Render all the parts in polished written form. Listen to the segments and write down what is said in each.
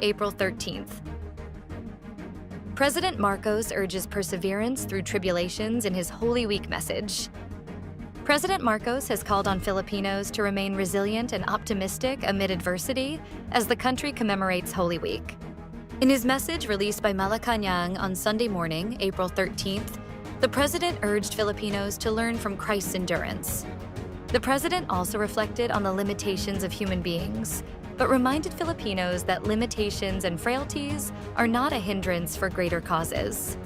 April 13th. President Marcos urges perseverance through tribulations in his Holy Week message. President Marcos has called on Filipinos to remain resilient and optimistic amid adversity as the country commemorates Holy Week. In his message released by Malacanang on Sunday morning, April 13th, the president urged Filipinos to learn from Christ's endurance. The president also reflected on the limitations of human beings, but reminded Filipinos that limitations and frailties are not a hindrance for greater causes.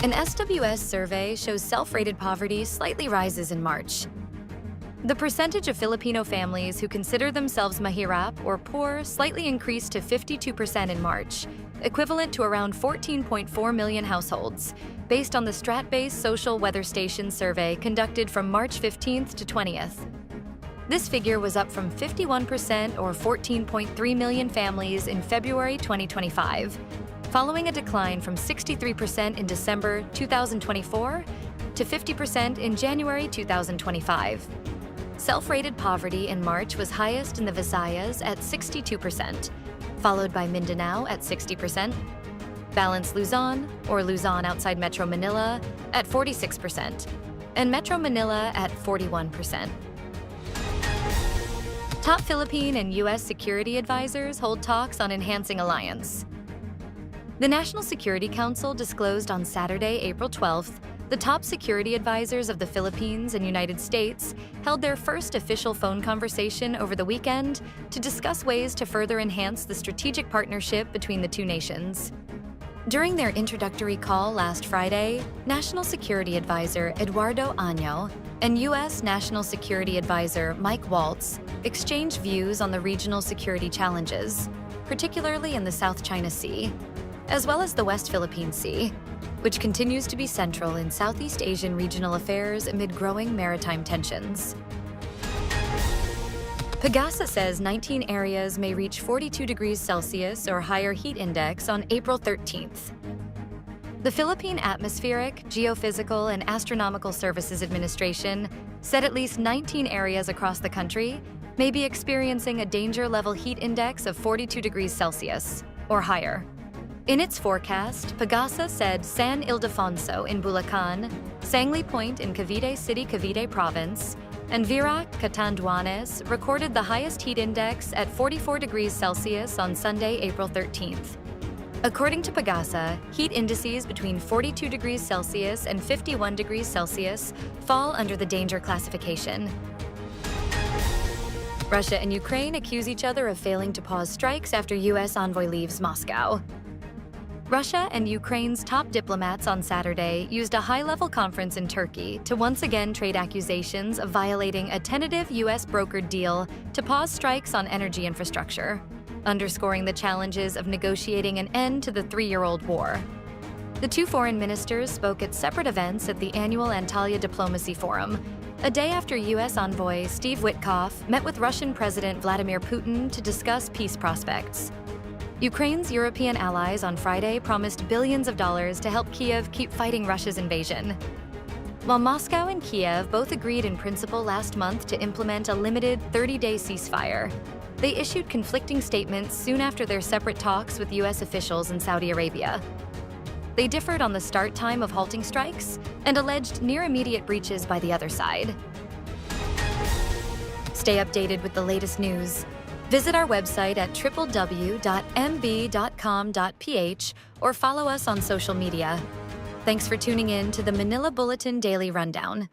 An SWS survey shows self-rated poverty slightly rises in March. The percentage of Filipino families who consider themselves mahirap or poor slightly increased to 52% in March, equivalent to around 14.4 million households, based on the Strat-based Social Weather Station survey conducted from March 15th to 20th. This figure was up from 51% or 14.3 million families in February 2025, following a decline from 63% in December 2024 to 50% in January 2025. Self-rated poverty in March was highest in the Visayas at 62%, followed by Mindanao at 60%, Balanced Luzon, or Luzon outside Metro Manila, at 46%, and Metro Manila at 41%. Top Philippine and U.S. security advisors hold talks on enhancing alliance. The National Security Council disclosed on Saturday, April 12th, the top security advisors of the Philippines and United States held their first official phone conversation over the weekend to discuss ways to further enhance the strategic partnership between the two nations. During their introductory call last Friday, National Security Advisor Eduardo Año and U.S. National Security Advisor Mike Waltz exchanged views on the regional security challenges, particularly in the South China Sea, as well as the West Philippine Sea, which continues to be central in Southeast Asian regional affairs amid growing maritime tensions. Pagasa says 19 areas may reach 42 degrees Celsius or higher heat index on April 13th. The Philippine Atmospheric, Geophysical, and Astronomical Services Administration said at least 19 areas across the country may be experiencing a danger level heat index of 42 degrees Celsius or higher. In its forecast, Pagasa said San Ildefonso in Bulacan, Sangli Point in Cavite City, Cavite Province, and Virac, Catanduanes recorded the highest heat index at 44 degrees Celsius on Sunday, April 13th. According to Pagasa, heat indices between 42 degrees Celsius and 51 degrees Celsius fall under the danger classification. Russia and Ukraine accuse each other of failing to pause strikes after U.S. envoy leaves Moscow. Russia and Ukraine's top diplomats on Saturday used a high-level conference in Turkey to once again trade accusations of violating a tentative U.S. brokered deal to pause strikes on energy infrastructure, underscoring the challenges of negotiating an end to the three-year-old war. The two foreign ministers spoke at separate events at the annual Antalya Diplomacy Forum, a day after U.S. envoy Steve Witkoff met with Russian President Vladimir Putin to discuss peace prospects. Ukraine's European allies on Friday promised billions of dollars to help Kyiv keep fighting Russia's invasion. While Moscow and Kyiv both agreed in principle last month to implement a limited 30-day ceasefire, they issued conflicting statements soon after their separate talks with U.S. officials in Saudi Arabia. They differed on the start time of halting strikes and alleged near-immediate breaches by the other side. Stay updated with the latest news. Visit our website at www.mb.com.ph or follow us on social media. Thanks for tuning in to the Manila Bulletin Daily Rundown.